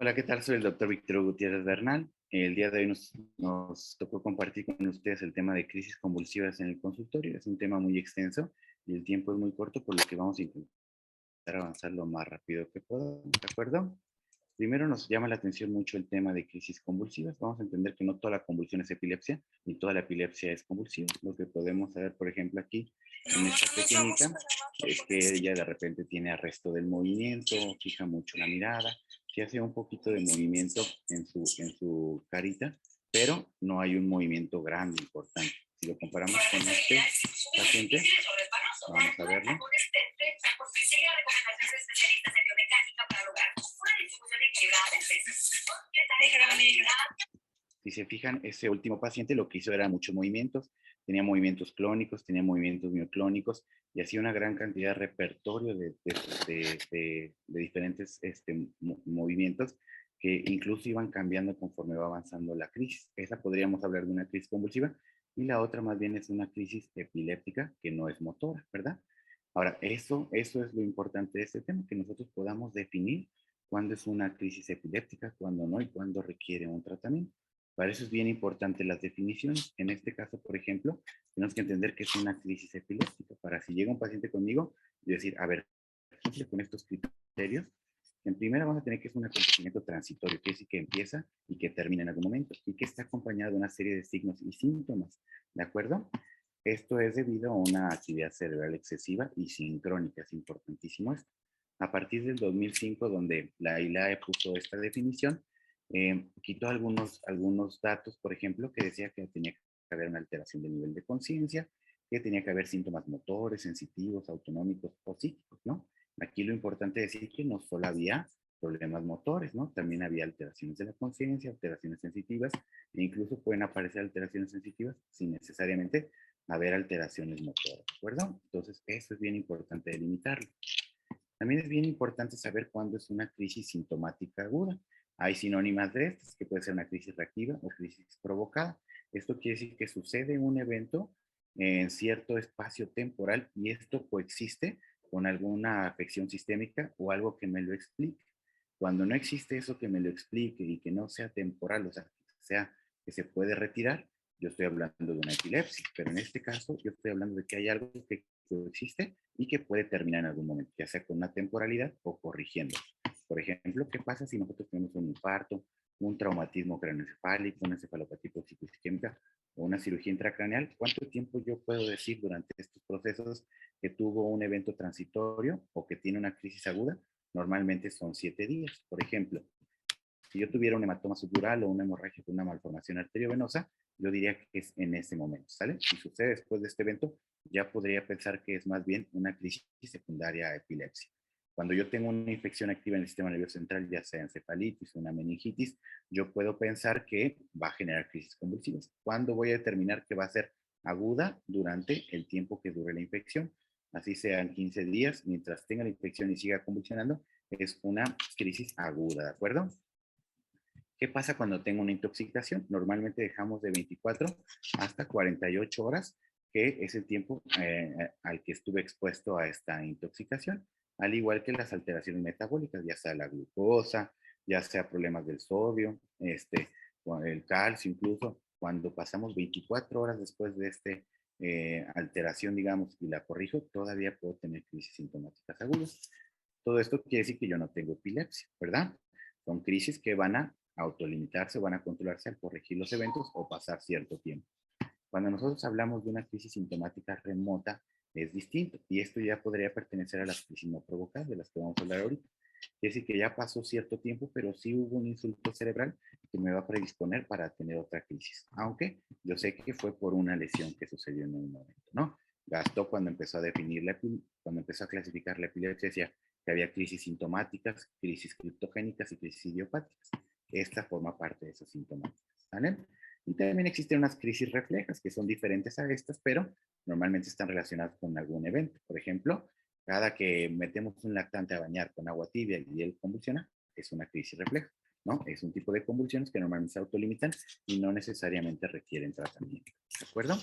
Hola, ¿qué tal? Soy el doctor Víctor Gutiérrez Bernal. El día de hoy nos tocó compartir con ustedes el tema de crisis convulsivas en el consultorio. Es un tema muy extenso y el tiempo es muy corto, por lo que vamos a intentar avanzar lo más rápido que podamos, ¿de acuerdo? Primero nos llama la atención mucho el tema de crisis convulsivas. Vamos a entender que no toda la convulsión es epilepsia, ni toda la epilepsia es convulsiva. Lo que podemos saber, por ejemplo, aquí en esta pequeñita, es que ella de repente tiene arresto del movimiento, fija mucho la mirada, sí hace un poquito de movimiento en su carita, pero no hay un movimiento grande, importante. Si lo comparamos con este paciente, vamos a verlo. Si se fijan, ese último paciente lo que hizo era muchos movimientos, tenía movimientos clónicos, tenía movimientos mioclónicos y hacía una gran cantidad de repertorio de diferentes movimientos que incluso iban cambiando conforme va avanzando la crisis. Esa podríamos hablar de una crisis convulsiva y la otra más bien es una crisis epiléptica que no es motora, ¿verdad? Ahora, eso es lo importante de este tema, que nosotros podamos definir cuándo es una crisis epiléptica, cuándo no y cuándo requiere un tratamiento. Para eso es bien importante las definiciones. En este caso, por ejemplo, tenemos que entender que es una crisis epiléptica. Para si llega un paciente conmigo, y decir, a ver, cumple con estos criterios. En primera vamos a tener que es un acontecimiento transitorio, que es que empieza y que termina en algún momento, y que está acompañado de una serie de signos y síntomas, ¿de acuerdo? Esto es debido a una actividad cerebral excesiva y sincrónica, es importantísimo esto. A partir del 2005, donde la ILAE puso esta definición, quitó algunos datos, por ejemplo, que decía que tenía que haber una alteración del nivel de conciencia, que tenía que haber síntomas motores, sensitivos, autonómicos o psíquicos, ¿no? Aquí lo importante es decir que no solo había problemas motores, ¿no? También había alteraciones de la conciencia, alteraciones sensitivas, e incluso pueden aparecer alteraciones sensitivas sin necesariamente haber alteraciones motoras, ¿de acuerdo? Entonces, eso es bien importante delimitarlo. También es bien importante saber cuándo es una crisis sintomática aguda. Hay sinónimas de estas, que puede ser una crisis reactiva o crisis provocada. Esto quiere decir que sucede un evento en cierto espacio temporal y esto coexiste con alguna afección sistémica o algo que me lo explique. Cuando no existe eso que me lo explique y que no sea temporal, o sea que se puede retirar, yo estoy hablando de una epilepsia, pero en este caso yo estoy hablando de que hay algo que existe y que puede terminar en algún momento, ya sea con una temporalidad o corrigiendo. Por ejemplo, ¿qué pasa si nosotros tenemos un infarto, un traumatismo craneoencefálico, una encefalopatía isquémica o una cirugía intracraneal? ¿Cuánto tiempo yo puedo decir durante estos procesos que tuvo un evento transitorio o que tiene una crisis aguda? Normalmente son 7 días. Por ejemplo, si yo tuviera un hematoma subdural o una hemorragia con una malformación arteriovenosa, yo diría que es en ese momento, ¿sale? Si sucede después de este evento, ya podría pensar que es más bien una crisis secundaria a epilepsia. Cuando yo tengo una infección activa en el sistema nervioso central, ya sea encefalitis o una meningitis, yo puedo pensar que va a generar crisis convulsivas. ¿Cuándo voy a determinar que va a ser aguda? Durante el tiempo que dure la infección. Así sean 15 días, mientras tenga la infección y siga convulsionando, es una crisis aguda, ¿de acuerdo? ¿Qué pasa cuando tengo una intoxicación? Normalmente dejamos de 24 hasta 48 horas, que es el tiempo al que estuve expuesto a esta intoxicación, al igual que las alteraciones metabólicas, ya sea la glucosa, ya sea problemas del sodio, el calcio incluso. Cuando pasamos 24 horas después de esta alteración, digamos, y la corrijo, todavía puedo tener crisis sintomáticas agudas. Todo esto quiere decir que yo no tengo epilepsia, ¿verdad? Son crisis que van a autolimitarse, van a controlarse al corregir los eventos o pasar cierto tiempo. Cuando nosotros hablamos de una crisis sintomática remota, es distinto y esto ya podría pertenecer a las crisis no provocadas de las que vamos a hablar ahorita. Es decir, que ya pasó cierto tiempo, pero sí hubo un insulto cerebral que me va a predisponer para tener otra crisis. Aunque yo sé que fue por una lesión que sucedió en un momento, ¿no? Gastó cuando empezó a definir cuando empezó a clasificar la epilepsia, decía que había crisis sintomáticas, crisis criptogénicas y crisis idiopáticas. Esta forma parte de esas sintomáticas, ¿vale? Y también existen unas crisis reflejas que son diferentes a estas, pero normalmente están relacionadas con algún evento. Por ejemplo, cada que metemos un lactante a bañar con agua tibia y él convulsiona, es una crisis refleja, ¿no? Es un tipo de convulsiones que normalmente se autolimitan y no necesariamente requieren tratamiento, ¿de acuerdo?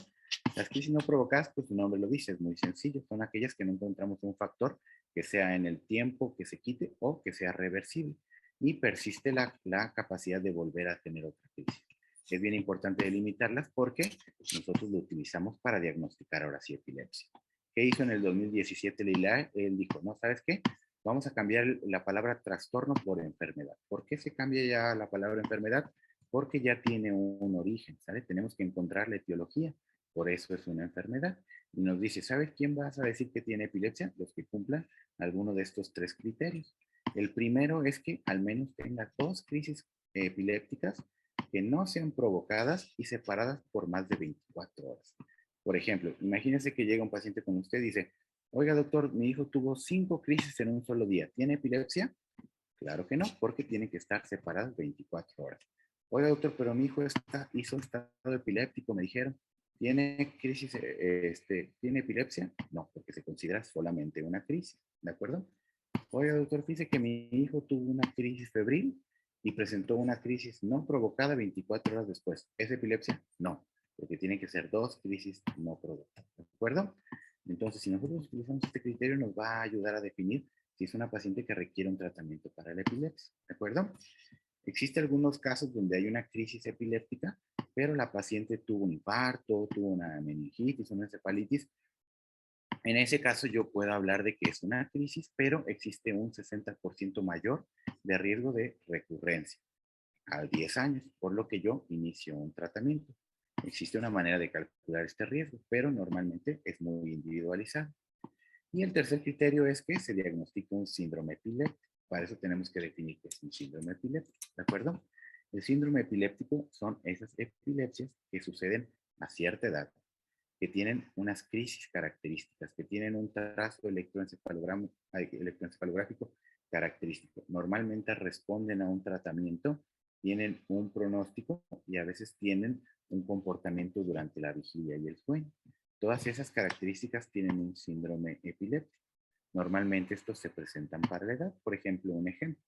Las crisis no provocadas, pues su nombre lo dice, es muy sencillo, son aquellas que no encontramos un factor que sea en el tiempo que se quite o que sea reversible. y persiste la capacidad de volver a tener otra crisis. Es bien importante delimitarlas porque nosotros lo utilizamos para diagnosticar ahora sí epilepsia. ¿Qué hizo en el 2017 Lila? Él dijo, no, ¿sabes qué? Vamos a cambiar la palabra trastorno por enfermedad. ¿Por qué se cambia ya la palabra enfermedad? Porque ya tiene un origen, ¿sabes? Tenemos que encontrar la etiología. Por eso es una enfermedad. Y nos dice, ¿sabes quién vas a decir que tiene epilepsia? Los que cumplan alguno de estos tres criterios. El primero es que al menos tenga 2 crisis epilépticas que no sean provocadas y separadas por más de 24 horas. Por ejemplo, imagínense que llega un paciente con usted y dice, oiga doctor, mi hijo tuvo 5 crisis en un solo día. ¿Tiene epilepsia? Claro que no, porque tienen que estar separadas 24 horas. Oiga doctor, pero mi hijo hizo estado epiléptico, me dijeron. ¿Tiene crisis, tiene epilepsia? No, porque se considera solamente una crisis, ¿de acuerdo? Oiga, doctor, dice que mi hijo tuvo una crisis febril y presentó una crisis no provocada 24 horas después. ¿Es epilepsia? No, porque tiene que ser 2 crisis no provocadas. ¿De acuerdo? Entonces, si nosotros utilizamos este criterio, nos va a ayudar a definir si es una paciente que requiere un tratamiento para la epilepsia. ¿De acuerdo? Existen algunos casos donde hay una crisis epiléptica, pero la paciente tuvo un infarto, tuvo una meningitis, una encefalitis. En ese caso yo puedo hablar de que es una crisis, pero existe un 60% mayor de riesgo de recurrencia a 10 años, por lo que yo inicio un tratamiento. Existe una manera de calcular este riesgo, pero normalmente es muy individualizado. Y el tercer criterio es que se diagnostica un síndrome epiléptico. Para eso tenemos que definir qué es un síndrome epiléptico, ¿de acuerdo? El síndrome epiléptico son esas epilepsias que suceden a cierta edad, que tienen unas crisis características, que tienen un trazo electroencefalográfico característico. Normalmente responden a un tratamiento, tienen un pronóstico y a veces tienen un comportamiento durante la vigilia y el sueño. Todas esas características tienen un síndrome epiléptico. Normalmente estos se presentan para la edad. Por ejemplo, un ejemplo.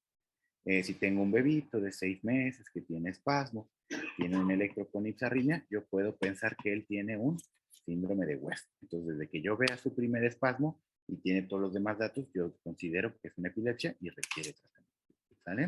Si tengo un bebito de 6 meses que tiene espasmos, tiene un electroconipsarritmia, yo puedo pensar que él tiene un síndrome de West. Entonces, desde que yo vea su primer espasmo y tiene todos los demás datos, yo considero que es una epilepsia y requiere tratamiento. ¿Sale?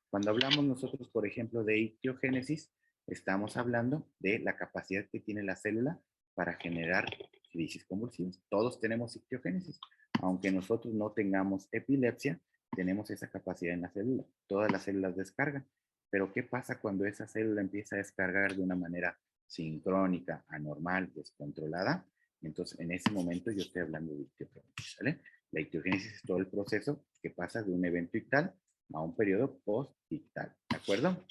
Cuando hablamos nosotros, por ejemplo, de ictiogénesis, estamos hablando de la capacidad que tiene la célula para generar crisis convulsivas. Todos tenemos ictiogénesis. Aunque nosotros no tengamos epilepsia, tenemos esa capacidad en la célula. Todas las células descargan. Pero ¿qué pasa cuando esa célula empieza a descargar de una manera sincrónica, anormal, descontrolada? Entonces, en ese momento yo estoy hablando de ictiogénesis, ¿vale? La ictiogénesis es todo el proceso que pasa de un evento ictal a un periodo post-ictal, ¿de acuerdo?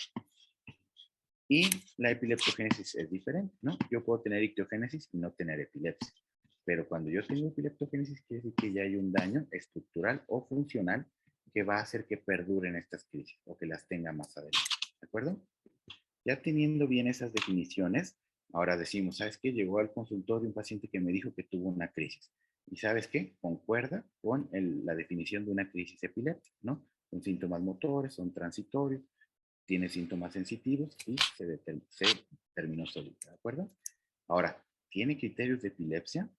Y la epileptogénesis es diferente, ¿no? Yo puedo tener ictiogénesis y no tener epilepsia. Pero cuando yo tengo epileptogénesis, quiere decir que ya hay un daño estructural o funcional que va a hacer que perduren estas crisis o que las tenga más adelante, ¿de acuerdo? Ya teniendo bien esas definiciones, ahora decimos, ¿sabes qué? Llegó al consultorio un paciente que me dijo que tuvo una crisis. ¿Y sabes qué? Concuerda con la definición de una crisis epiléptica, ¿no? Son síntomas motores, son transitorios, tiene síntomas sensitivos y se terminó solita, ¿de acuerdo? Ahora, ¿tiene criterios de epilepsia?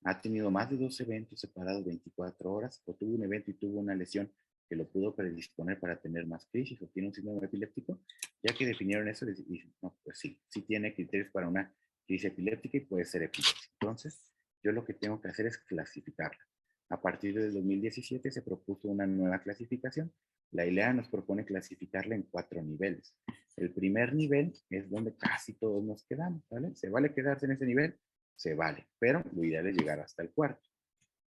¿Ha tenido más de 2 eventos separados 24 horas? ¿O tuvo un evento y tuvo una lesión que lo pudo predisponer para tener más crisis? ¿O tiene un síndrome epiléptico? Ya que definieron eso, dicen, no, pues sí, sí tiene criterios para una crisis epiléptica y puede ser epilepsia. Entonces, yo lo que tengo que hacer es clasificarla. A partir del 2017 se propuso una nueva clasificación. La ILEA nos propone clasificarla en 4 niveles. El primer nivel es donde casi todos nos quedamos, ¿vale? ¿Se vale quedarse en ese nivel? Se vale, pero lo ideal es llegar hasta el cuarto.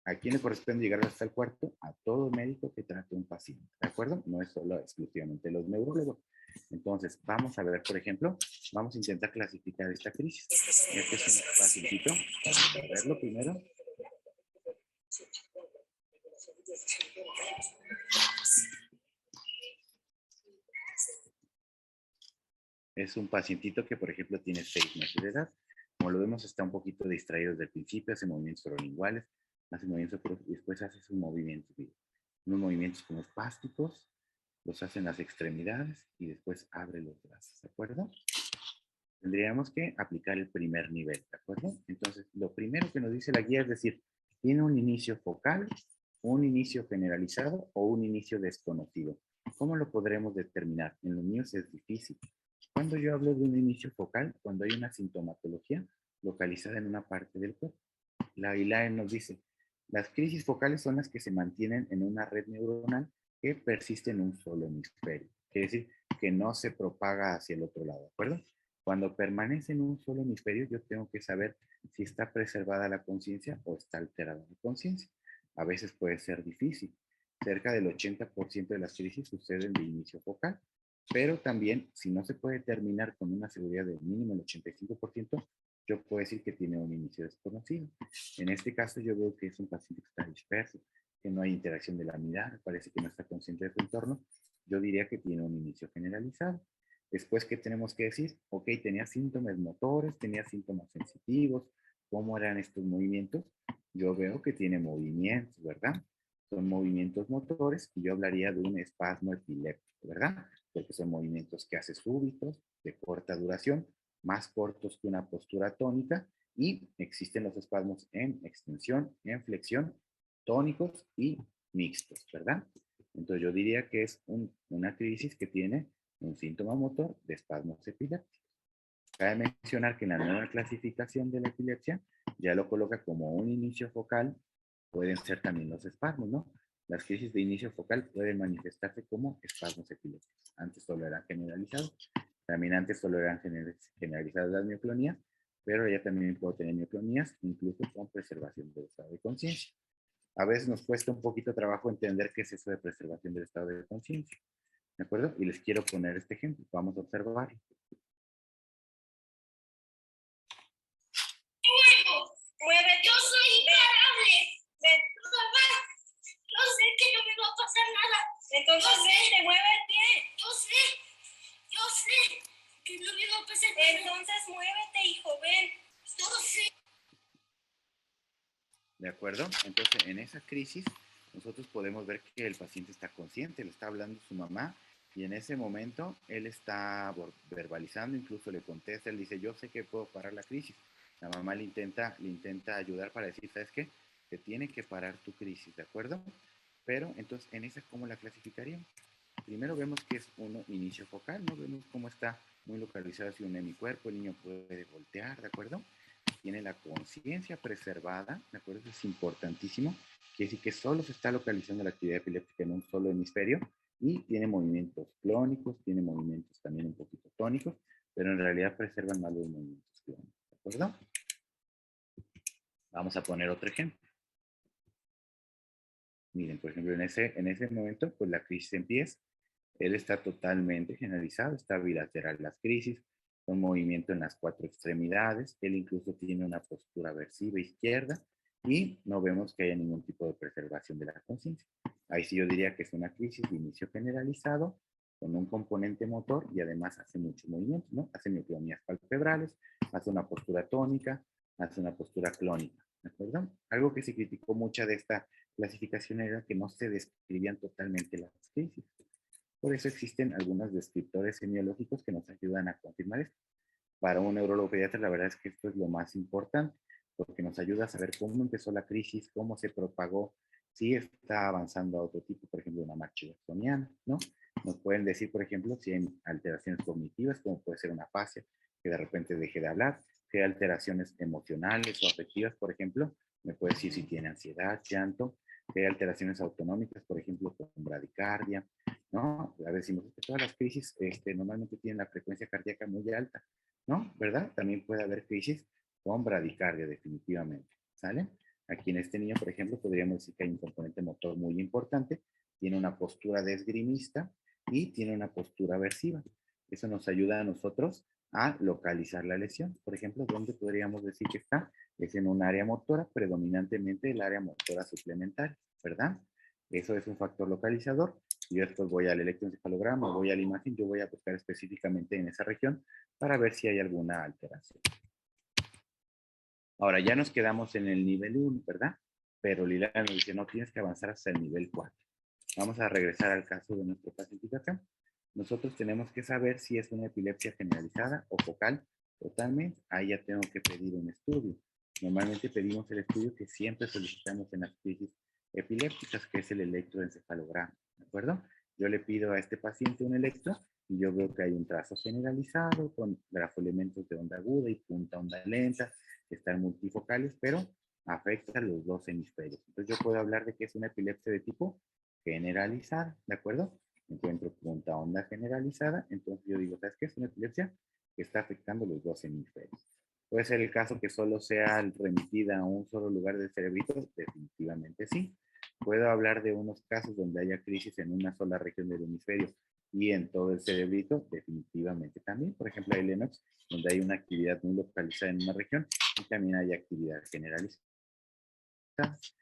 ¿A quién le corresponde llegar hasta el cuarto? A todo médico que trate un paciente, ¿de acuerdo? No es solo exclusivamente los neurólogos. Entonces, vamos a ver, por ejemplo, vamos a intentar clasificar esta crisis. Este es un pacientito. Vamos a verlo primero. Es un pacientito que, por ejemplo, tiene 6 meses de edad. Como lo vemos, está un poquito distraído desde el principio, hace movimientos orolinguales, hace movimientos, y después hace sus movimientos, unos movimientos como espásticos, los hace en las extremidades y después abre los brazos, ¿de acuerdo? Tendríamos que aplicar el primer nivel, ¿de acuerdo? Entonces, lo primero que nos dice la guía es decir, ¿tiene un inicio focal, un inicio generalizado o un inicio desconocido? ¿Cómo lo podremos determinar? En los niños es difícil. Cuando yo hablo de un inicio focal, cuando hay una sintomatología localizada en una parte del cuerpo. La ILAE nos dice, las crisis focales son las que se mantienen en una red neuronal que persiste en un solo hemisferio. Quiere decir que no se propaga hacia el otro lado, ¿de acuerdo? Cuando permanece en un solo hemisferio, yo tengo que saber si está preservada la conciencia o está alterada la conciencia. A veces puede ser difícil. Cerca del 80% de las crisis suceden de inicio focal, pero también, si no se puede terminar con una seguridad de mínimo el 85%, yo puedo decir que tiene un inicio desconocido. En este caso, yo veo que es un paciente que está disperso, que no hay interacción de la mirada, parece que no está consciente de su entorno. Yo diría que tiene un inicio generalizado. Después, ¿qué tenemos que decir? Ok, tenía síntomas motores, tenía síntomas sensitivos. ¿Cómo eran estos movimientos? Yo veo que tiene movimientos, ¿verdad? Son movimientos motores y yo hablaría de un espasmo epiléptico, ¿verdad? Porque son movimientos que hace súbitos, de corta duración, más cortos que una postura tónica, y existen los espasmos en extensión, en flexión, tónicos y mixtos, ¿verdad? Entonces yo diría que es una crisis que tiene un síntoma motor de espasmos epilépticos. Cabe mencionar que en la nueva clasificación de la epilepsia ya lo coloca como un inicio focal, pueden ser también los espasmos, ¿no? Las crisis de inicio focal pueden manifestarse como espasmos epilépticos. Antes solo eran generalizados, también antes solo eran generalizadas las mioclonías, pero ya también puedo tener mioclonías, incluso con preservación del estado de conciencia. A veces nos cuesta un poquito trabajo entender qué es eso de preservación del estado de conciencia, ¿de acuerdo? Y les quiero poner este ejemplo, vamos a observar. Mueve, yo soy imparable. Mamá, yo sé que no me va a pasar nada. Entonces, te mueve el pie. Yo sé que no me va a pasar nada. Entonces, muévete, hijo, ven. Yo sé. ¿De acuerdo? Entonces, en esa crisis, nosotros podemos ver que el paciente está consciente, le está hablando su mamá, y en ese momento él está verbalizando, incluso le contesta, él dice, yo sé que puedo parar la crisis. La mamá le intenta ayudar para decir, ¿sabes qué? Te tiene que parar tu crisis, ¿de acuerdo? Pero entonces, en esa, ¿cómo la clasificaríamos? Primero vemos que es un inicio focal, ¿no? Vemos cómo está muy localizado hacia un hemicuerpo, el niño puede voltear, ¿de acuerdo? Tiene la conciencia preservada, ¿de acuerdo? Eso es importantísimo. Quiere decir que solo se está localizando la actividad epiléptica en un solo hemisferio y tiene movimientos clónicos, tiene movimientos también un poquito tónicos, pero en realidad preservan más los movimientos clónicos, ¿de acuerdo? Vamos a poner otro ejemplo. Miren, por ejemplo, en ese momento, pues la crisis empieza. Él está totalmente generalizado, está bilateral las crisis, con movimiento en las cuatro extremidades. Él incluso tiene una postura aversiva izquierda y no vemos que haya ningún tipo de preservación de la conciencia. Ahí sí yo diría que es una crisis de inicio generalizado con un componente motor y además hace muchos movimientos, ¿no? Hace mioclonías palpebrales, hace una postura tónica, hace una postura clónica, ¿de acuerdo? Algo que se criticó mucho de esta clasificación era que no se describían totalmente las crisis. Por eso existen algunos descriptores semiológicos que nos ayudan a confirmar esto. Para un neurólogo pediatra, la verdad es que esto es lo más importante, porque nos ayuda a saber cómo empezó la crisis, cómo se propagó, si está avanzando a otro tipo, por ejemplo, una marcha jacksoniana, ¿no? Nos pueden decir, por ejemplo, si hay alteraciones cognitivas, como puede ser una afasia, que de repente deje de hablar, si hay alteraciones emocionales o afectivas, por ejemplo, me puede decir si tiene ansiedad, llanto, si hay alteraciones autonómicas, por ejemplo, con bradicardia, ¿no? A ver, decimos que todas las crisis normalmente tienen la frecuencia cardíaca muy alta, ¿no? ¿Verdad? También puede haber crisis con bradicardia, definitivamente, ¿sale? Aquí en este niño, por ejemplo, podríamos decir que hay un componente motor muy importante, tiene una postura de esgrimista y tiene una postura aversiva. Eso nos ayuda a nosotros a localizar la lesión. Por ejemplo, ¿dónde podríamos decir que está? Es en un área motora, predominantemente el área motora suplementaria, ¿verdad? Eso es un factor localizador. Yo después voy al electroencefalograma, voy a la imagen, yo voy a buscar específicamente en esa región para ver si hay alguna alteración. Ahora ya nos quedamos en el nivel 1, ¿verdad? Pero Lila nos dice, no, tienes que avanzar hasta el nivel 4. Vamos a regresar al caso de nuestro paciente acá. Nosotros tenemos que saber si es una epilepsia generalizada o focal totalmente. Ahí ya tengo que pedir un estudio. Normalmente pedimos el estudio que siempre solicitamos en las crisis epilépticas, que es el electroencefalograma, ¿de acuerdo? Yo le pido a este paciente un electro y yo veo que hay un trazo generalizado con grafoelementos de onda aguda y punta onda lenta, que están multifocales, pero afecta a los dos hemisferios. Entonces yo puedo hablar de que es una epilepsia de tipo generalizada, ¿de acuerdo? Encuentro punta onda generalizada, entonces yo digo, ¿sabes qué? Es una epilepsia que está afectando los dos hemisferios. ¿Puede ser el caso que solo sea remitida a un solo lugar del cerebrito? Definitivamente sí. Puedo hablar de unos casos donde haya crisis en una sola región del hemisferio y en todo el cerebrito, definitivamente también. Por ejemplo, hay Lennox, donde hay una actividad muy localizada en una región y también hay actividad generalizada.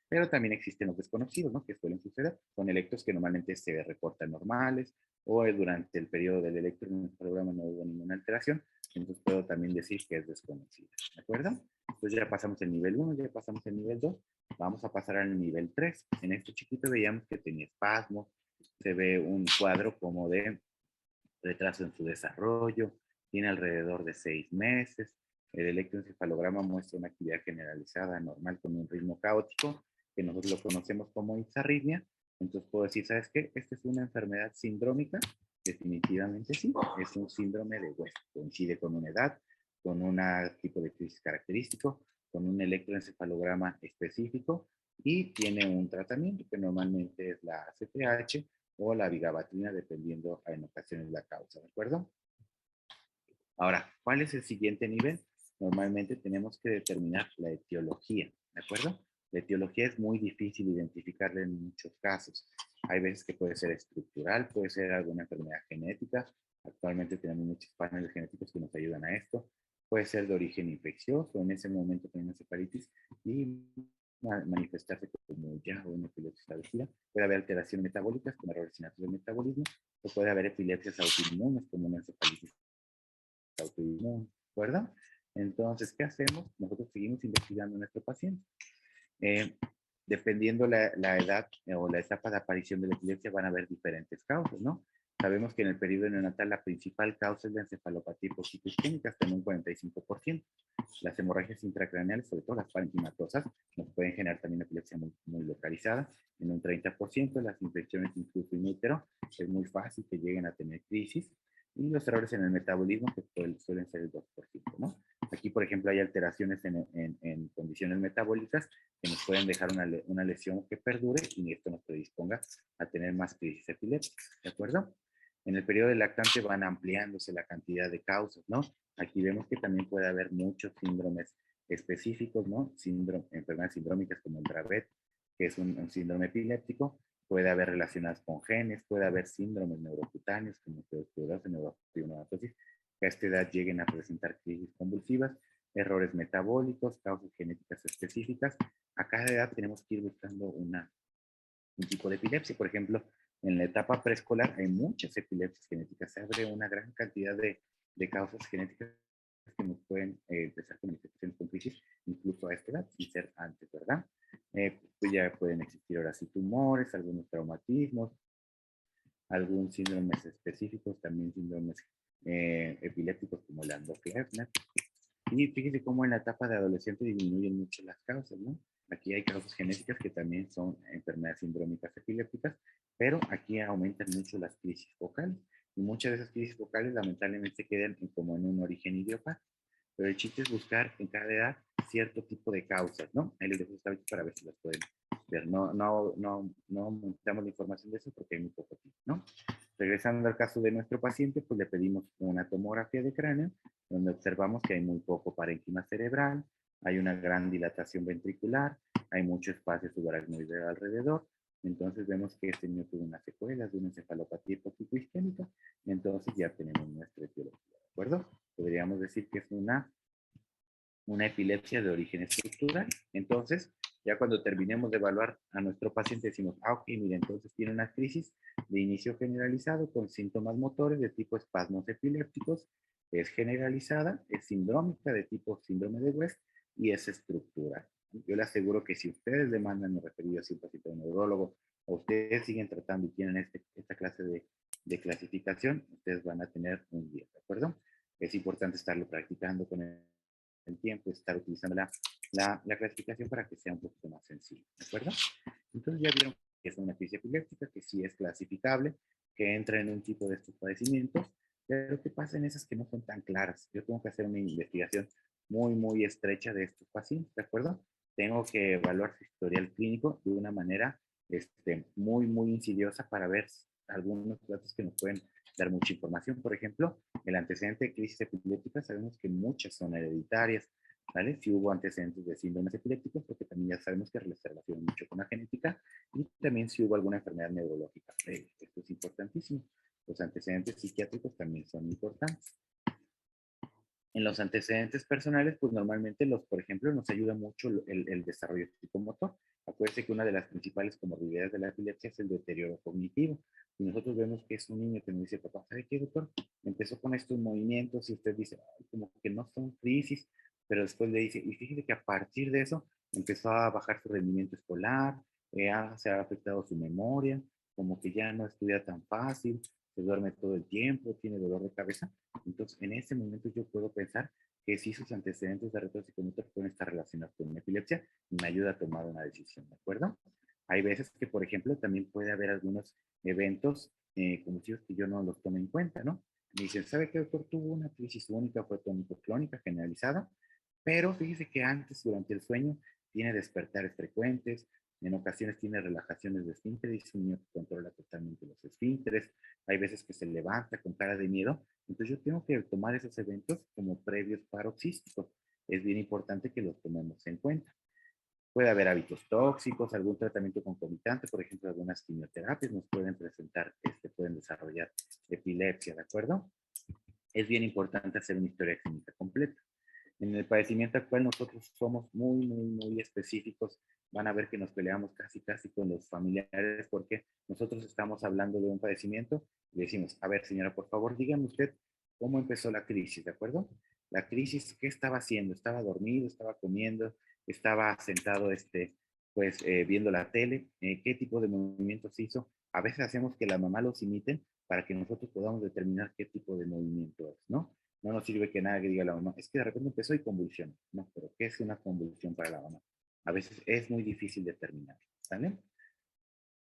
Pero también existen los desconocidos, ¿no? Que suelen suceder. Son electros que normalmente se reportan normales o durante el periodo del electro en el programa no hubo ninguna alteración. Entonces puedo también decir que es desconocido. ¿De acuerdo? Entonces ya pasamos el nivel 1, ya pasamos el nivel 2. Vamos a pasar al nivel 3. En este chiquito veíamos que tenía espasmos. Se ve un cuadro como de retraso en su desarrollo. Tiene alrededor de 6 meses. El electroencefalograma muestra una actividad generalizada normal con un ritmo caótico, que nosotros lo conocemos como hipsarritmia. Entonces puedo decir, ¿sabes qué? ¿Esta es una enfermedad sindrómica? Definitivamente sí, es un síndrome de West. Coincide con una edad, con un tipo de crisis característico, con un electroencefalograma específico y tiene un tratamiento que normalmente es la ACTH o la vigabatrina, dependiendo en ocasiones la causa, ¿de acuerdo? Ahora, ¿cuál es el siguiente nivel? Normalmente tenemos que determinar la etiología, ¿de acuerdo? La etiología es muy difícil identificarla en muchos casos. Hay veces que puede ser estructural, puede ser alguna enfermedad genética. Actualmente tenemos muchos paneles genéticos que nos ayudan a esto. Puede ser de origen infeccioso, en ese momento tenemos hepatitis y manifestarse como ya una epilepsia establecida. Puede haber alteraciones metabólicas como errores innatos del metabolismo, o puede haber epilepsias autoinmunes como una encefalitis autoinmune, ¿de acuerdo? Entonces, ¿qué hacemos? Nosotros seguimos investigando a nuestro paciente. Eh, Dependiendo la edad o la etapa de aparición de la epilepsia, van a haber diferentes causas, ¿no? Sabemos que en el periodo neonatal la principal causa es la encefalopatía hipocito-isquémica, hasta en un 45%. Las hemorragias intracraneales, sobre todo las parenquimatosas, nos pueden generar también epilepsia muy, muy localizada, en un 30%. Las infecciones incluso in utero, es muy fácil que lleguen a tener crisis. Y los errores en el metabolismo, que suelen ser el 2%, ¿no? Aquí, por ejemplo, hay alteraciones en condiciones metabólicas que nos pueden dejar una lesión que perdure y esto nos predisponga a tener más crisis epilépticas, ¿de acuerdo? En el periodo del lactante van ampliándose la cantidad de causas, ¿no? Aquí vemos que también puede haber muchos síndromes específicos, ¿no? Enfermedades sindrómicas como el Dravet, que es un síndrome epiléptico. Puede haber relacionadas con genes, puede haber síndromes neurocutáneos como osteoporose, neurofibromatosis, que a esta edad lleguen a presentar crisis convulsivas, errores metabólicos, causas genéticas específicas. A cada edad tenemos que ir buscando un tipo de epilepsia. Por ejemplo, en la etapa preescolar hay muchas epilepsias genéticas. Se abre una gran cantidad de causas genéticas que nos pueden empezar con manifestaciones con crisis, incluso a esta edad, sin ser antes, ¿verdad? Pues ya pueden existir ahora sí tumores, algunos traumatismos, algunos síndromes específicos, también síndromes epilépticos como el Androclerner. Y fíjese cómo en la etapa de adolescente disminuyen mucho las causas, ¿no? Aquí hay causas genéticas que también son enfermedades sindrómicas epilépticas, pero aquí aumentan mucho las crisis focales. Y muchas de esas crisis focales lamentablemente quedan como en un origen idiopático. Pero el chiste es buscar en cada edad cierto tipo de causas, ¿no? Ahí les dejo esta para ver si las pueden ver. No damos la información de eso porque hay muy poco tiempo, ¿no? Regresando al caso de nuestro paciente, pues le pedimos una tomografía de cráneo, donde observamos que hay muy poco parénquima cerebral, hay una gran dilatación ventricular, hay mucho espacio subaracnoideo alrededor. Entonces vemos que este niño tuvo una secuela de una encefalopatía hipocito-isquémica, entonces ya tenemos nuestra etiología, ¿de acuerdo? Podríamos decir que es una epilepsia de origen estructural. Entonces, ya cuando terminemos de evaluar a nuestro paciente, decimos, ok, mire, entonces tiene una crisis de inicio generalizado con síntomas motores de tipo espasmos epilépticos, es generalizada, es sindrómica de tipo síndrome de West y es estructural. Yo le aseguro que si ustedes le mandan referido a un paciente de neurólogo o ustedes siguen tratando y tienen esta clase de clasificación, ustedes van a tener un día, ¿de acuerdo? Es importante estarlo practicando con el tiempo, estar utilizando la clasificación para que sea un poquito más sencillo, ¿de acuerdo? Entonces ya vieron que es una crisis epiléptica, que sí es clasificable, que entra en un tipo de estos padecimientos, pero ¿qué pasa en esas que no son tan claras? Yo tengo que hacer una investigación muy estrecha de estos pacientes, ¿de acuerdo? Tengo que evaluar su historial clínico de una manera muy insidiosa para ver algunos datos que nos pueden dar mucha información. Por ejemplo, el antecedente de crisis epiléptica, sabemos que muchas son hereditarias, ¿vale? Si hubo antecedentes de síndromes epilépticos, porque también ya sabemos que se relaciona mucho con la genética, y también si hubo alguna enfermedad neurológica. Esto es importantísimo. Los antecedentes psiquiátricos también son importantes. En los antecedentes personales, pues normalmente por ejemplo, nos ayuda mucho el desarrollo psicomotor. Acuérdense que una de las principales comorbilidades de la epilepsia es el deterioro cognitivo. Y nosotros vemos que es un niño que nos dice, papá, ¿sabe qué, doctor? Empezó con estos movimientos y usted dice, ay, como que no son crisis, pero después le dice, y fíjese que a partir de eso empezó a bajar su rendimiento escolar, se ha afectado su memoria, como que ya no estudia tan fácil, se duerme todo el tiempo, tiene dolor de cabeza. Entonces, en ese momento yo puedo pensar que si sus antecedentes de retraso psicomotor pueden estar relacionados con una epilepsia y me ayuda a tomar una decisión, ¿de acuerdo? Hay veces que, por ejemplo, también puede haber algunos eventos conocidos que yo no los tomo en cuenta, ¿no? Me dicen, ¿sabe qué, doctor? Tuvo una crisis única, fue tónico-clónica generalizada, pero fíjese que antes, durante el sueño, tiene despertares frecuentes, en ocasiones tiene relajaciones de esfínteres, es un niño que controla totalmente los esfínteres, hay veces que se levanta con cara de miedo, entonces yo tengo que tomar esos eventos como previos paroxísticos. Es bien importante que los tomemos en cuenta. Puede haber hábitos tóxicos, algún tratamiento concomitante, por ejemplo, algunas quimioterapias nos pueden presentar, pueden desarrollar epilepsia, ¿de acuerdo? Es bien importante hacer una historia clínica completa. En el padecimiento actual nosotros somos muy específicos. Van a ver que nos peleamos casi con los familiares porque nosotros estamos hablando de un padecimiento y decimos, a ver señora, por favor, dígame usted cómo empezó la crisis, ¿de acuerdo? La crisis, ¿qué estaba haciendo? ¿Estaba dormido? ¿Estaba comiendo? ¿Estaba sentado, viendo la tele? ¿Qué tipo de movimientos hizo? A veces hacemos que la mamá los imiten para que nosotros podamos determinar qué tipo de movimiento es, ¿no? No nos sirve que nadie diga a la mamá, es que de repente empezó y convulsión. No, pero ¿qué es una convulsión para la mamá? A veces es muy difícil determinar, ¿sale?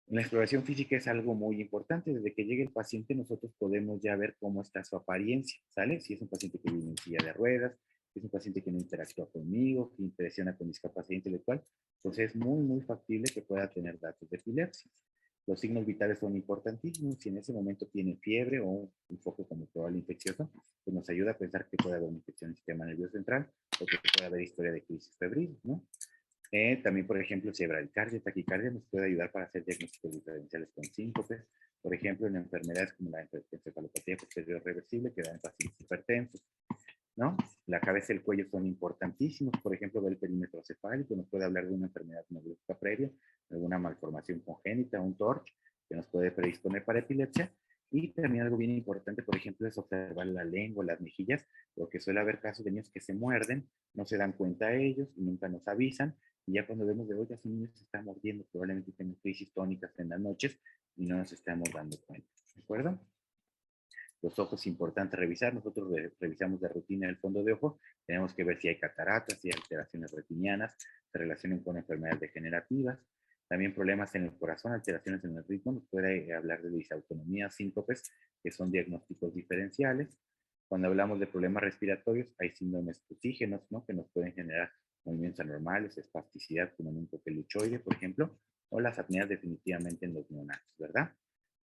La exploración física es algo muy importante. Desde que llegue el paciente, nosotros podemos ya ver cómo está su apariencia, ¿sale? Si es un paciente que vive en silla de ruedas, si es un paciente que no interactúa conmigo, que impresiona con discapacidad intelectual, pues es muy factible que pueda tener datos de epilepsia. Los signos vitales son importantísimos. Si en ese momento tiene fiebre o un foco como probable infeccioso, pues nos ayuda a pensar que puede haber una infección del sistema nervioso central o que puede haber historia de crisis febril, ¿no? También, por ejemplo, si hay bradicardia, taquicardia, nos puede ayudar para hacer diagnósticos diferenciales con síncopes. Por ejemplo, en enfermedades como la encefalopatía posterior reversible que da en pacientes hipertensos, ¿no? La cabeza y el cuello son importantísimos. Por ejemplo, ver el perímetro cefálico nos puede hablar de una enfermedad neurológica previa, alguna malformación congénita, un TORCH, que nos puede predisponer para epilepsia. Y también algo bien importante, por ejemplo, es observar la lengua, las mejillas, porque suele haber casos de niños que se muerden, no se dan cuenta ellos y nunca nos avisan. Y ya cuando vemos de hoy, ya su niño se está mordiendo, probablemente tenga crisis tónicas en las noches y no nos estamos dando cuenta. ¿De acuerdo? Los ojos es importante revisar. Nosotros revisamos de rutina el fondo de ojo. Tenemos que ver si hay cataratas, si hay alteraciones retinianas, se relacionan con enfermedades degenerativas. También problemas en el corazón, alteraciones en el ritmo. Nos puede hablar de disautonomía, síncopes, que son diagnósticos diferenciales. Cuando hablamos de problemas respiratorios, hay síndromes pusígenos, ¿no? Que nos pueden generar movimientos anormales, espasticidad, como en un coqueluchoide, por ejemplo, o las apneas definitivamente en los neonatos, ¿verdad?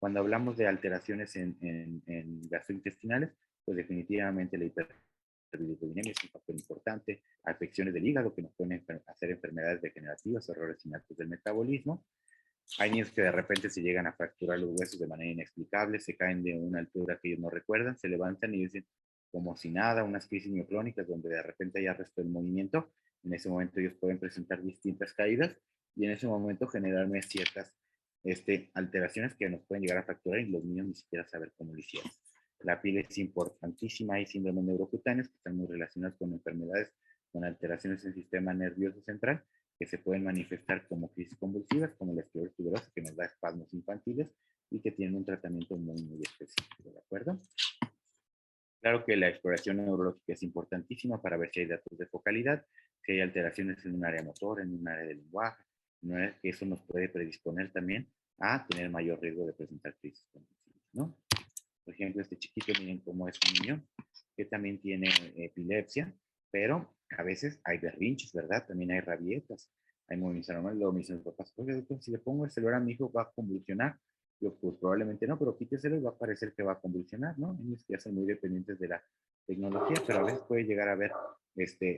Cuando hablamos de alteraciones en gastrointestinales, pues definitivamente la hiperbilirrubinemia es un factor importante, afecciones del hígado que nos pueden hacer enfermedades degenerativas, errores innatos del metabolismo. Hay niños que de repente se llegan a fracturar los huesos de manera inexplicable, se caen de una altura que ellos no recuerdan, se levantan y dicen como si nada, unas crisis mioclónicas donde de repente hay arresto del movimiento. En ese momento ellos pueden presentar distintas caídas y en ese momento generarme ciertas alteraciones que nos pueden llegar a fracturar y los niños ni siquiera saber cómo lo hicieron. La piel es importantísima, hay síndromes neurocutáneos que están muy relacionados con enfermedades con alteraciones en el sistema nervioso central que se pueden manifestar como crisis convulsivas, como la esclerosis tuberosa, que nos da espasmos infantiles y que tienen un tratamiento muy específico, ¿de acuerdo? Claro que la exploración neurológica es importantísima para ver si hay datos de focalidad, si hay alteraciones en un área motor, en un área de lenguaje, que eso nos puede predisponer también a tener mayor riesgo de presentar crisis convulsivas. ¿no? Por ejemplo, este chiquito, miren cómo es un niño que también tiene epilepsia, pero a veces hay berrinches, ¿verdad? También hay rabietas, hay movimientos anormales. Luego me dicen los papás, oye, doctor, si le pongo el celular a mi hijo, ¿va a convulsionar? Yo, pues probablemente no, pero quíteselo y va a parecer que va a convulsionar, ¿no? Ellos ya son muy dependientes de la tecnología, pero a veces puede llegar a haber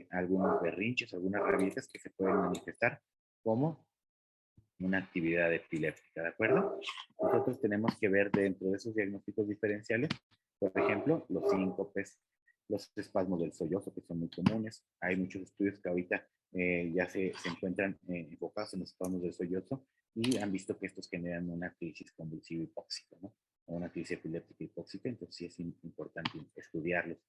algunos berrinches, algunas rabietas que se pueden manifestar como una actividad epiléptica, ¿de acuerdo? Nosotros tenemos que ver dentro de esos diagnósticos diferenciales, por ejemplo, los síncopes, los espasmos del sollozo, que son muy comunes. Hay muchos estudios que ahorita ya se encuentran enfocados en los espasmos del sollozo y han visto que estos generan una crisis convulsiva hipóxica, ¿no? O una crisis epiléptica hipóxica, entonces sí es importante estudiarlos.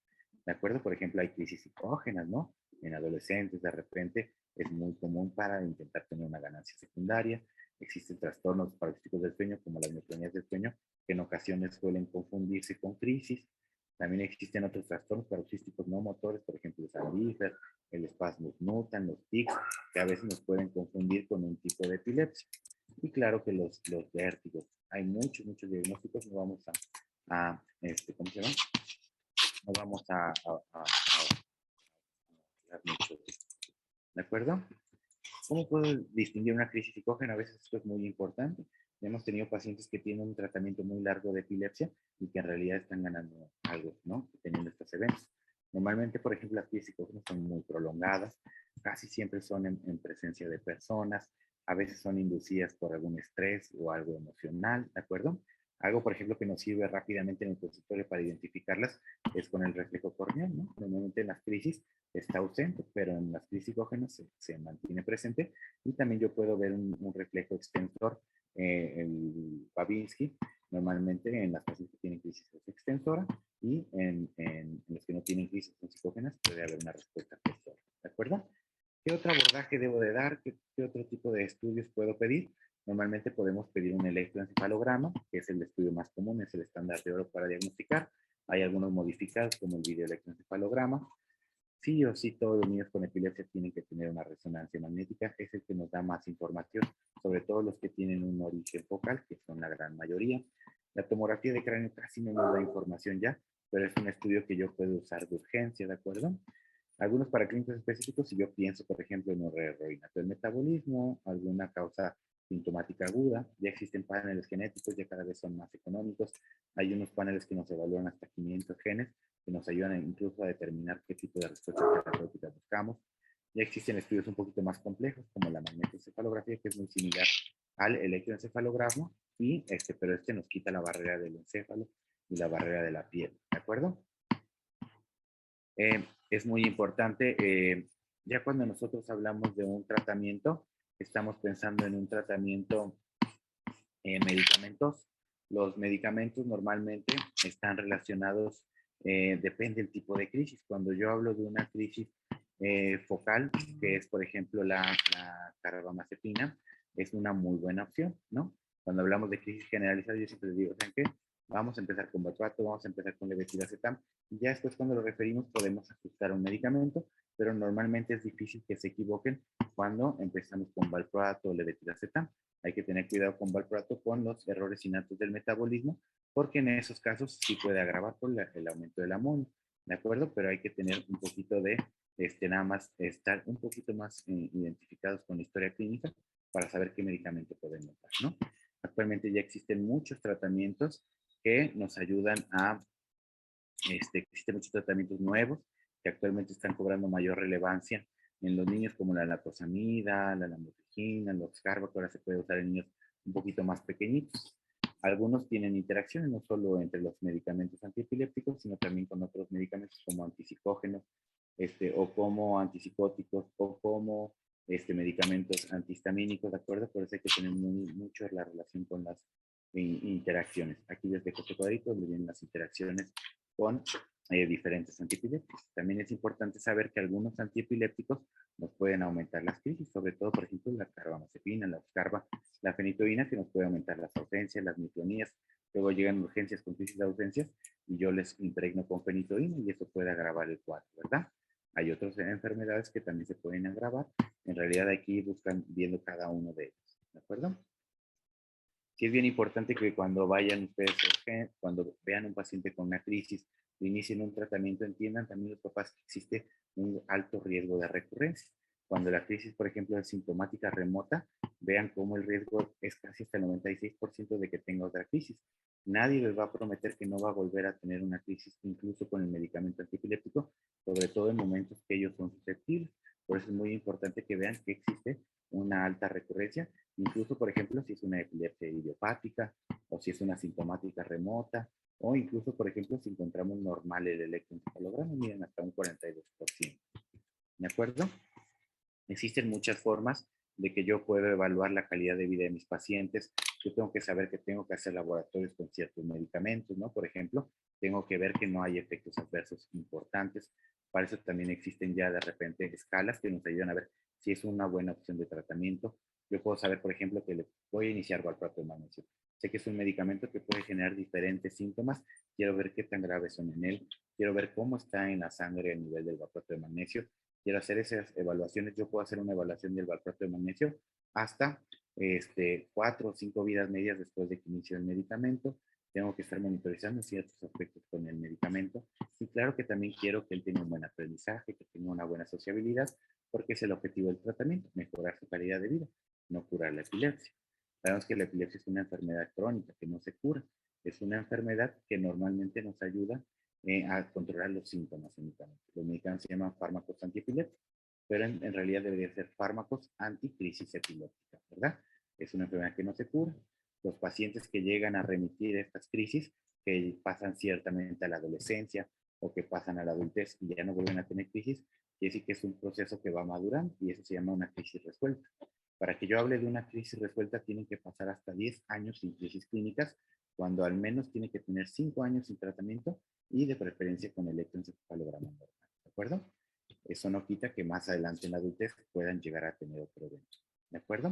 ¿De acuerdo? Por ejemplo, hay crisis psicógenas, ¿no? En adolescentes, de repente, es muy común para intentar tener una ganancia secundaria. Existen trastornos parasíticos del sueño, como las miotonías del sueño, que en ocasiones suelen confundirse con crisis. También existen otros trastornos paroxísticos no motores, por ejemplo, el Sandifer, el espasmo Nutan, los tics, que a veces nos pueden confundir con un tipo de epilepsia. Y claro que los vértigos. Hay muchos diagnósticos, no vamos ¿cómo se llama? No vamos a dar mucho, ¿de acuerdo? ¿Cómo puedo distinguir una crisis psicógena? A veces esto es muy importante. Hemos tenido pacientes que tienen un tratamiento muy largo de epilepsia y que en realidad están ganando algo, ¿no? Teniendo estos eventos. Normalmente, por ejemplo, las crisis psicógenas son muy prolongadas, casi siempre son en presencia de personas, a veces son inducidas por algún estrés o algo emocional, ¿de acuerdo? Algo, por ejemplo, que nos sirve rápidamente en el consultorio para identificarlas es con el reflejo corneal, ¿no? Normalmente en las crisis está ausente, pero en las crisis psicógenas se mantiene presente y también yo puedo ver un reflejo extensor, el Babinski, normalmente en las pacientes que tienen crisis extensora y en los que no tienen crisis psicógenas puede haber una respuesta extensora, ¿de acuerdo? ¿Qué otro abordaje debo de dar? ¿Qué otro tipo de estudios puedo pedir? Normalmente podemos pedir un electroencefalograma, que es el estudio más común, es el estándar de oro para diagnosticar. Hay algunos modificados como el videoelectroencefalograma. Sí o sí, todos los niños con epilepsia tienen que tener una resonancia magnética, es el que nos da más información, sobre todo los que tienen un origen focal, que son la gran mayoría. La tomografía de cráneo casi no nos da información ya, pero es un estudio que yo puedo usar de urgencia, ¿de acuerdo? Algunos para clínicos específicos, si yo pienso, por ejemplo, en un reordenato del metabolismo, alguna causa sintomática aguda, ya existen paneles genéticos, ya cada vez son más económicos. Hay unos paneles que nos evalúan hasta 500 genes, que nos ayudan incluso a determinar qué tipo de respuesta terapéutica buscamos. Ya existen estudios un poquito más complejos, como la magnetoencefalografía, que es muy similar al electroencefalograma, pero nos quita la barrera del encéfalo y la barrera de la piel, ¿de acuerdo? Es muy importante, ya cuando nosotros hablamos de un tratamiento, estamos pensando en un tratamiento medicamentoso. Los medicamentos normalmente están relacionados, depende del tipo de crisis. Cuando yo hablo de una crisis focal, que es por ejemplo la carbamazepina, es una muy buena opción, ¿no? Cuando hablamos de crisis generalizada, yo siempre les digo, ¿saben qué? Vamos a empezar con valproato, vamos a empezar con levetiracetam, y ya después cuando lo referimos podemos ajustar un medicamento, pero normalmente es difícil que se equivoquen cuando empezamos con valproato o levetiracetam. Hay que tener cuidado con valproato con los errores innatos del metabolismo, porque en esos casos sí puede agravar por el aumento del amonio, ¿de acuerdo? Pero hay que tener un poquito de, nada más estar un poquito más identificados con la historia clínica para saber qué medicamento podemos dar, ¿no? Actualmente ya existen muchos tratamientos que nos ayudan a, existen muchos tratamientos nuevos que actualmente están cobrando mayor relevancia en los niños, como la lacosamida, la lamotrigina, los Oxcarba, que ahora se puede usar en niños un poquito más pequeñitos. Algunos tienen interacciones no solo entre los medicamentos antiepilépticos, sino también con otros medicamentos como antipsicógenos, o como antipsicóticos, o como medicamentos antihistamínicos, ¿de acuerdo? Por eso hay que tener mucho la relación con las interacciones. Aquí desde este cuadrito le vienen las interacciones con diferentes antiepilépticos. También es importante saber que algunos antiepilépticos nos pueden aumentar las crisis, sobre todo, por ejemplo, la carbamazepina, la Oxcarba, la fenitoína, que nos puede aumentar las ausencias, las micronías. Luego llegan urgencias con crisis de ausencias y yo les impregno con fenitoína y eso puede agravar el cuadro, ¿verdad? Hay otras enfermedades que también se pueden agravar. En realidad aquí buscan viendo cada uno de ellos, ¿de acuerdo? Sí es bien importante que cuando vayan ustedes, cuando vean un paciente con una crisis, o inicien un tratamiento, entiendan también los papás que existe un alto riesgo de recurrencia. Cuando la crisis, por ejemplo, es sintomática remota, vean cómo el riesgo es casi hasta el 96% de que tenga otra crisis. Nadie les va a prometer que no va a volver a tener una crisis, incluso con el medicamento antiepiléptico, sobre todo en momentos que ellos son susceptibles. Por eso es muy importante que vean que existe una alta recurrencia, incluso, por ejemplo, si es una epilepsia idiopática o si es una sintomática remota, o incluso, por ejemplo, si encontramos normal el electroencefalograma, miren, hasta un 42%. ¿De acuerdo? Existen muchas formas de que yo puedo evaluar la calidad de vida de mis pacientes. Yo tengo que saber que tengo que hacer laboratorios con ciertos medicamentos, ¿no? Por ejemplo, tengo que ver que no hay efectos adversos importantes. Para eso también existen ya de repente escalas que nos ayudan a ver si es una buena opción de tratamiento. Yo puedo saber, por ejemplo, que le voy a iniciar valproato de magnesio. Sé que es un medicamento que puede generar diferentes síntomas. Quiero ver qué tan graves son en él. Quiero ver cómo está en la sangre el nivel del valproato de magnesio. Quiero hacer esas evaluaciones. Yo puedo hacer una evaluación del valproato de magnesio hasta 4 o 5 vidas medias después de que inicie el medicamento. Tengo que estar monitorizando ciertos aspectos con el medicamento. Y claro que también quiero que él tenga un buen aprendizaje, que tenga una buena sociabilidad, porque es el objetivo del tratamiento, mejorar su calidad de vida, no curar la epilepsia. Sabemos que la epilepsia es una enfermedad crónica que no se cura. Es una enfermedad que normalmente nos ayuda a controlar los síntomas únicamente. Los medicamentos se llaman fármacos antiepilépticos, pero en realidad debería ser fármacos anticrisis epiléptica, ¿verdad? Es una enfermedad que no se cura. Los pacientes que llegan a remitir estas crisis, que pasan ciertamente a la adolescencia o que pasan a la adultez y ya no vuelven a tener crisis, quiere decir que es un proceso que va madurando y eso se llama una crisis resuelta. Para que yo hable de una crisis resuelta, tienen que pasar hasta 10 años sin crisis clínicas, cuando al menos tiene que tener 5 años sin tratamiento y de preferencia con electroencefalograma normal, ¿de acuerdo? Eso no quita que más adelante en la adultez puedan llegar a tener otro evento, ¿de acuerdo?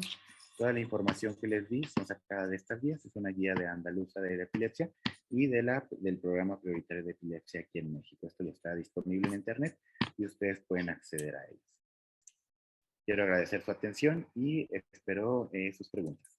Toda la información que les di son sacada de estas guías, es una guía de andaluza de epilepsia y del programa prioritario de epilepsia aquí en México. Esto ya está disponible en internet y ustedes pueden acceder a ellos. Quiero agradecer su atención y espero sus preguntas.